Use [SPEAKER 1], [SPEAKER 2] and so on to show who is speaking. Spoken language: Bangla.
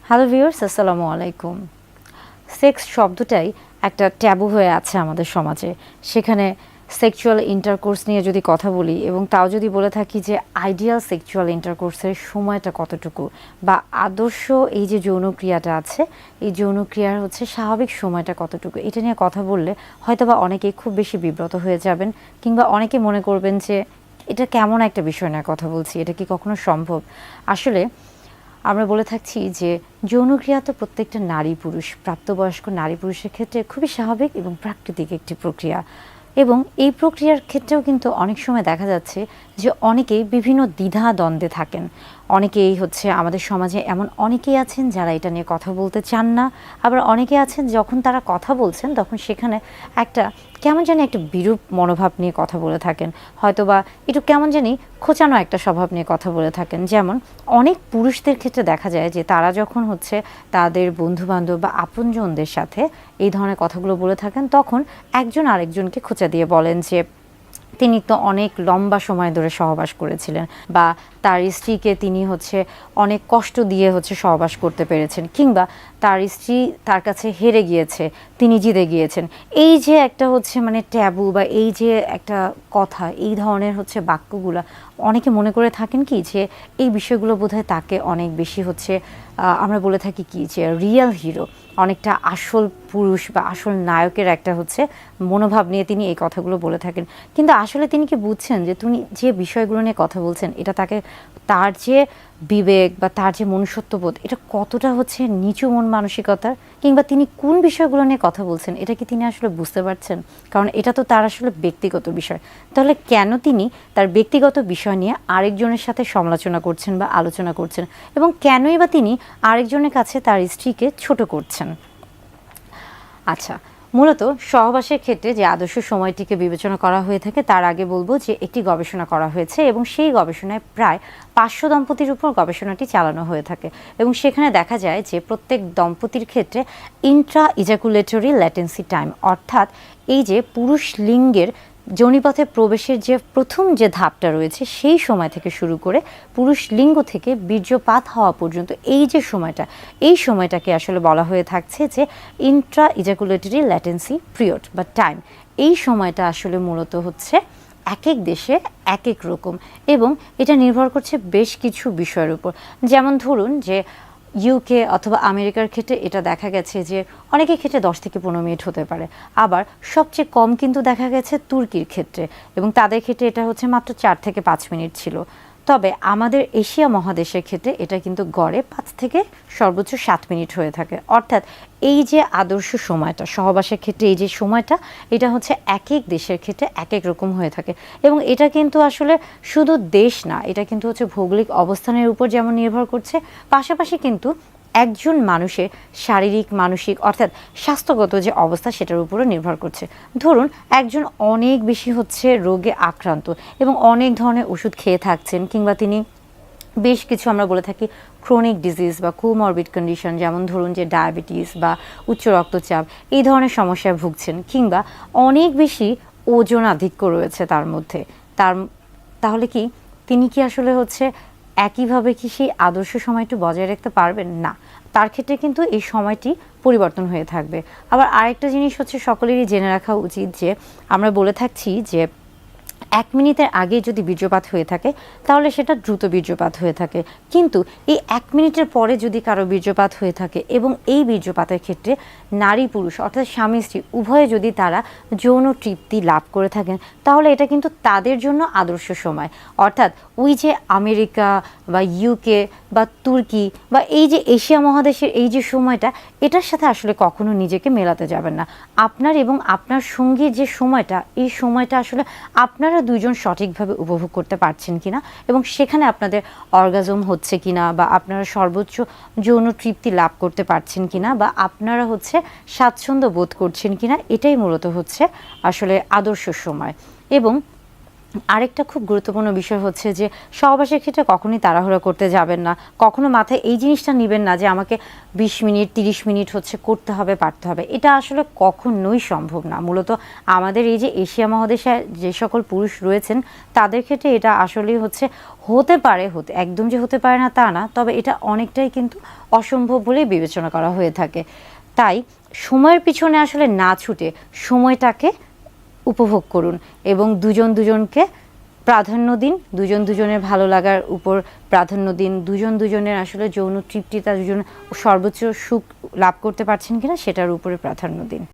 [SPEAKER 1] হ্যালো ভিউয়ার্স, আসসালামু আলাইকুম। সেক্স শব্দটাই একটা ট্যাবু হয়ে আছে আমাদের সমাজে। সেখানে সেক্সুয়াল ইন্টারকোর্স নিয়ে যদি কথা বলি এবং তাও যদি বলে থাকি যে আইডিয়াল সেক্সুয়াল ইন্টারকোর্সের সময়টা কতটুকু বা আদর্শ এই যে যৌনক্রিয়াটা আছে, এই যৌনক্রিয়ার হচ্ছে স্বাভাবিক সময়টা কতটুকু, এটা নিয়ে কথা বললে হয়তোবা অনেকেই খুব বেশি বিব্রত হয়ে যাবেন, কিংবা অনেকে মনে করবেন যে এটা কেমন একটা বিষয় নিয়ে কথা বলছি, এটা কি কখনো সম্ভব। আসলে আমরা বলে থাকছি যে যৌনক্রিয়া তো প্রত্যেকটা নারী পুরুষ, প্রাপ্তবয়স্ক নারী পুরুষের ক্ষেত্রে খুবই স্বাভাবিক এবং প্রাকৃতিক একটি প্রক্রিয়া। এবং এই প্রক্রিয়ার ক্ষেত্রেও কিন্তু অনেক সময় দেখা যাচ্ছে যে অনেকেই বিভিন্ন দ্বিধা দ্বন্দ্বে থাকেন। অনেকেই হচ্ছে আমাদের সমাজে এমন অনেকেই আছেন যারা এটা নিয়ে কথা বলতে চান না, আবার অনেকে আছেন যখন তারা কথা বলছেন তখন সেখানে একটা কেমন জানি একটা বিরূপ মনোভাব নিয়ে কথা বলে থাকেন, হয়তোবা একটু কেমন জানি খোঁচানো একটা স্বভাব নিয়ে কথা বলে থাকেন। যেমন অনেক পুরুষদের ক্ষেত্রে দেখা যায় যে তারা যখন হচ্ছে তাদের বন্ধুবান্ধব বা আপনজনদের সাথে এই ধরনের কথাগুলো বলে থাকেন, তখন একজন আরেকজনকে খোঁচা দিয়ে বলেন যে তিনি তো অনেক লম্বা সময় ধরে সহবাস করেছিলেন, বা তার স্ত্রীকে তিনি হচ্ছে অনেক কষ্ট দিয়ে হচ্ছে সহবাস করতে পেরেছেন, কিংবা তার স্ত্রী তার কাছে হেরে গিয়েছে, তিনি জিতে গিয়েছেন। এই যে একটা হচ্ছে মানে ট্যাবু বা এই যে একটা কথা, এই ধরনের হচ্ছে বাক্যগুলা অনেকে মনে করে থাকেন কি যে এই বিষয়গুলো বোধহয় তাকে অনেক বেশি হচ্ছে আমরা বলে থাকি কি যে রিয়েল হিরো, অনেকটা আসল পুরুষ বা আসল নায়কের একটা হচ্ছে মনোভাব নিয়ে তিনি এই কথাগুলো বলে থাকেন। কিন্তু আসলে তিনি কি বুঝছেন যে তিনি যে বিষয়গুলো নিয়ে কথা বলছেন এটা তাকে, তার যে বিবেক বা তার যে মনুষ্যত্ববোধ, এটা কতটা হচ্ছে নিচু মন মানসিকতার, কিংবা তিনি কোন বিষয়গুলো নিয়ে কথা বলছেন এটা কি তিনি আসলে বুঝতে পারছেন? কারণ এটা তো তার আসলে ব্যক্তিগত বিষয়। তাহলে কেন তিনি তার ব্যক্তিগত বিষয় নিয়ে আরেকজনের সাথে সমালোচনা করছেন বা আলোচনা করছেন, এবং কেনই বা তিনি আরেকজনের কাছে তার স্ত্রীকে ছোট করছেন? আচ্ছা, মূলত সহবাসের ক্ষেত্রে যে আদর্শ সময়টিকে বিবেচনা করা হয়ে থাকে তার আগে বলবো যে একটি গবেষণা করা হয়েছে, এবং সেই গবেষণায় প্রায় 500 দম্পতির উপর গবেষণাটি চালানো হয়ে থাকে। এবং সেখানে দেখা যায় যে প্রত্যেক দম্পতির ক্ষেত্রে ইন্ট্রা ইজাকুলেটরি ল্যাটেন্সি টাইম, অর্থাৎ এই যে পুরুষ লিঙ্গের যোনিপথে প্রবেশের যে প্রথম যে ধাপটা রয়েছে সেই সময় থেকে শুরু করে পুরুষ লিঙ্গ থেকে বীর্যপাত হওয়া পর্যন্ত এই যে সময়টা, এই সময়টাকে আসলে বলা হয়ে থাকছে যে ইন্ট্রা ইজাকুলেটরি ল্যাটেন্সি পিরিয়ড বা টাইম। এই সময়টা আসলে মূলত হচ্ছে এক এক দেশে এক এক রকম, এবং এটা নির্ভর করছে বেশ কিছু বিষয়ের উপর। যেমন ধরুন যে ইউকে অথবা আমেরিকার ক্ষেত্রে এটা দেখা গেছে যে অনেকের ক্ষেত্রে 10 থেকে 15 মিনিট হতে পারে। আবার সবচেয়ে কম কিন্তু দেখা গেছে তুর্কির ক্ষেত্রে, এবং তাদের ক্ষেত্রে এটা হচ্ছে মাত্র 4 থেকে 5 মিনিট ছিল। তবে আমাদের এশিয়া মহাদেশের ক্ষেত্রে এটা কিন্তু গড়ে 5 থেকে সর্বোচ্চ 7 মিনিট হয়ে থাকে। অর্থাৎ এই যে আদর্শ সময়টা সহবাসের ক্ষেত্রে, এই যে সময়টা, এটা হচ্ছে এক এক দেশের ক্ষেত্রে এক এক রকম হয়ে থাকে। এবং এটা কিন্তু আসলে শুধু দেশ না, এটা কিন্তু হচ্ছে ভৌগোলিক অবস্থানের উপর যেমন নির্ভর করছে, পাশাপাশি কিন্তু একজন মানুষের শারীরিক মানসিক অর্থাৎ স্বাস্থ্যগত যে অবস্থা সেটার উপরও নির্ভর করছে। ধরুন একজন অনেক বেশি হচ্ছে রোগে আক্রান্ত এবং অনেক ধরনের ওষুধ খেয়ে থাকছেন, কিংবা তিনি বেশ কিছু আমরা বলে থাকি ক্রনিক ডিজিজ বা কোমরবিড কন্ডিশন, যেমন ধরুন যে ডায়াবেটিস বা উচ্চ রক্তচাপ, এই ধরনের সমস্যায় ভুগছেন, কিংবা অনেক বেশি ওজন আধিক্য রয়েছে তার মধ্যে, তার তাহলে কি তিনি কি আসলে হচ্ছে একইভাবে কি সেই আদর্শ সময়টি বজায় রাখতে পারবেন? না, তার ক্ষেত্রে কিন্তু এই সময়টি পরিবর্তন হয়ে থাকবে। আবার আরেকটা জিনিস হচ্ছে সকলেরই জেনে রাখা উচিত যে আমরা বলে থাকছি যে 1 মিনিটের আগে যদি বীর্যপাত হয়ে থাকে তাহলে সেটা দ্রুত বীর্যপাত হয়ে থাকে, কিন্তু এই 1 মিনিটের পরে যদি কারো বীর্যপাত হয়ে থাকে এবং এই বীর্যপাতের ক্ষেত্রে নারী পুরুষ অর্থাৎ স্বামী স্ত্রী উভয়ে যদি তারা যৌন তৃপ্তি লাভ করে থাকেন, তাহলে এটা কিন্তু তাদের জন্য আদর্শ সময়। অর্থাৎ ওই যে আমেরিকা বা ইউকে বা তুর্কি বা এই যে এশিয়া মহাদেশের এই যে সময়টা, এটার সাথে আসলে কখনো নিজেকে মেলাতে যাবেন না। আপনার এবং আপনার সঙ্গীর যে সময়টা, এই সময়টা আসলে আপনারা দুইজন সঠিকভাবে উপভোগ করতে পারছেন কিনা, এবং সেখানে আপনাদের অর্গাজম হচ্ছে কিনা, বা আপনারা সর্বোচ্চ যৌন তৃপ্তি লাভ করতে পারছেন কিনা, বা আপনারা হচ্ছে স্বাচ্ছন্দ্য বোধ করছেন কিনা, এটাই মূলত হচ্ছে আসলে আদর্শ সময়। এবং আরেকটা খুব গুরুত্বপূর্ণ বিষয় হচ্ছে যে সহবাসের ক্ষেত্রে কখনোই তাড়াহুড়ো করতে যাবেন না, কখনো মাথায় এই জিনিসটা নেবেন না যে আমাকে 20 মিনিট 30 মিনিট হচ্ছে করতে হবে পারতে হবে, এটা আসলে কখনোই সম্ভব না। মূলত আমাদের এই যে এশিয়া মহাদেশে যে সকল পুরুষ রয়েছেন তাদের ক্ষেত্রে এটা আসলেই হচ্ছে হতে পারে, একদম যে হতে পারে না তা না, তবে এটা অনেকটাই কিন্তু অসম্ভব বলেই বিবেচনা করা হয়ে থাকে। তাই সময়ের পিছনে আসলে না ছুটে সময়টাকে উপভোগ করুন এবং দুজন দুজনকে প্রাধান্য দিন, দুজন দুজনের ভালো লাগার উপর প্রাধান্য দিন, দুজন দুজনের আসলে যৌন তৃপ্তিটা দুজন সর্বোচ্চ সুখ লাভ করতে পারছেন কিনা সেটার উপরে প্রাধান্য দিন।